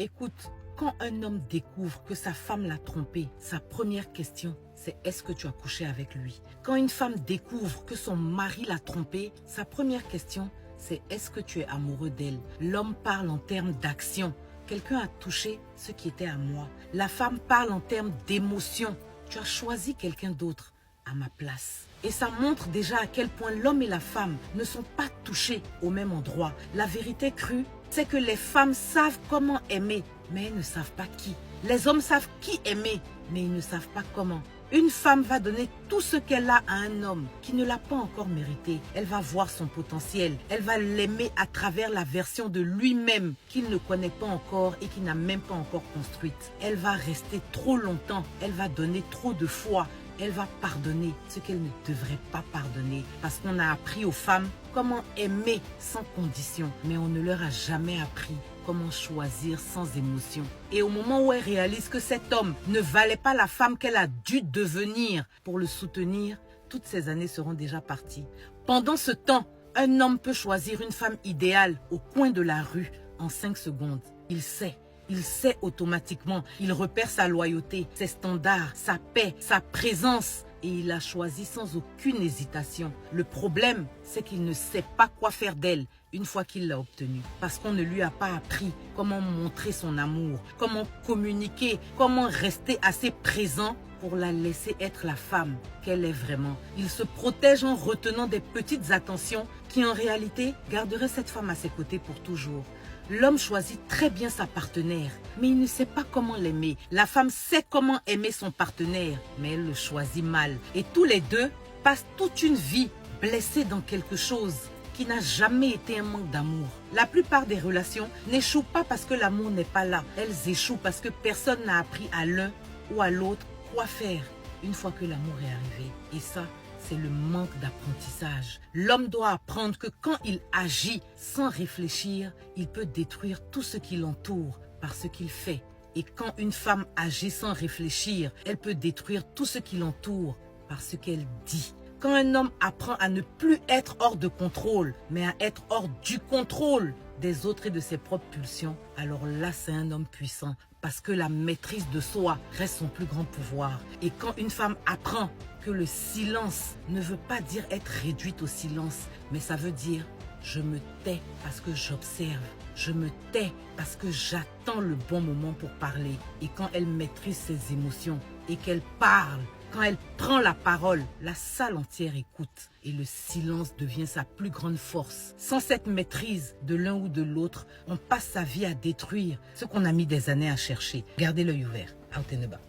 Écoute, quand un homme découvre que sa femme l'a trompé, sa première question, c'est est-ce que tu as couché avec lui? Quand une femme découvre que son mari l'a trompé, sa première question, c'est est-ce que tu es amoureux d'elle? L'homme parle en termes d'action. Quelqu'un a touché ce qui était à moi. La femme parle en termes d'émotion. Tu as choisi quelqu'un d'autre à ma place. Et ça montre déjà à quel point l'homme et la femme ne sont pas touchés au même endroit. La vérité crue, c'est que les femmes savent comment aimer, mais elles ne savent pas qui. Les hommes savent qui aimer, mais ils ne savent pas comment. Une femme va donner tout ce qu'elle a à un homme qui ne l'a pas encore mérité. Elle va voir son potentiel. Elle va l'aimer à travers la version de lui-même qu'il ne connaît pas encore et qu'il n'a même pas encore construite. Elle va rester trop longtemps. Elle va donner trop de foi. Elle va pardonner ce qu'elle ne devrait pas pardonner. Parce qu'on a appris aux femmes comment aimer sans condition. Mais on ne leur a jamais appris comment choisir sans émotion. Et au moment où elle réalise que cet homme ne valait pas la femme qu'elle a dû devenir pour le soutenir, toutes ces années seront déjà parties. Pendant ce temps, un homme peut choisir une femme idéale au coin de la rue en 5 secondes. Il sait automatiquement, il repère sa loyauté, ses standards, sa paix, sa présence. Et il l'a choisi sans aucune hésitation. Le problème, c'est qu'il ne sait pas quoi faire d'elle une fois qu'il l'a obtenue. Parce qu'on ne lui a pas appris comment montrer son amour, comment communiquer, comment rester assez présent pour la laisser être la femme qu'elle est vraiment. Il se protège en retenant des petites attentions qui en réalité garderaient cette femme à ses côtés pour toujours. L'homme choisit très bien sa partenaire, mais il ne sait pas comment l'aimer. La femme sait comment aimer son partenaire, mais elle le choisit mal. Et tous les deux passent toute une vie blessés dans quelque chose qui n'a jamais été un manque d'amour. La plupart des relations n'échouent pas parce que l'amour n'est pas là. Elles échouent parce que personne n'a appris à l'un ou à l'autre quoi faire une fois que l'amour est arrivé. Et ça, c'est le manque d'apprentissage. L'homme doit apprendre que quand il agit sans réfléchir, il peut détruire tout ce qui l'entoure par ce qu'il fait. Et quand une femme agit sans réfléchir, elle peut détruire tout ce qui l'entoure par ce qu'elle dit. Quand un homme apprend à ne plus être hors de contrôle, mais à être hors du contrôle des autres et de ses propres pulsions, alors là, c'est un homme puissant. Parce que la maîtrise de soi reste son plus grand pouvoir. Et quand une femme apprend que le silence ne veut pas dire être réduite au silence, mais ça veut dire je me tais parce que j'observe. Je me tais parce que j'attends le bon moment pour parler. Et quand elle maîtrise ses émotions et qu'elle parle, quand elle prend la parole, la salle entière écoute et le silence devient sa plus grande force. Sans cette maîtrise de l'un ou de l'autre, on passe sa vie à détruire ce qu'on a mis des années à chercher. Gardez l'œil ouvert. Out and about.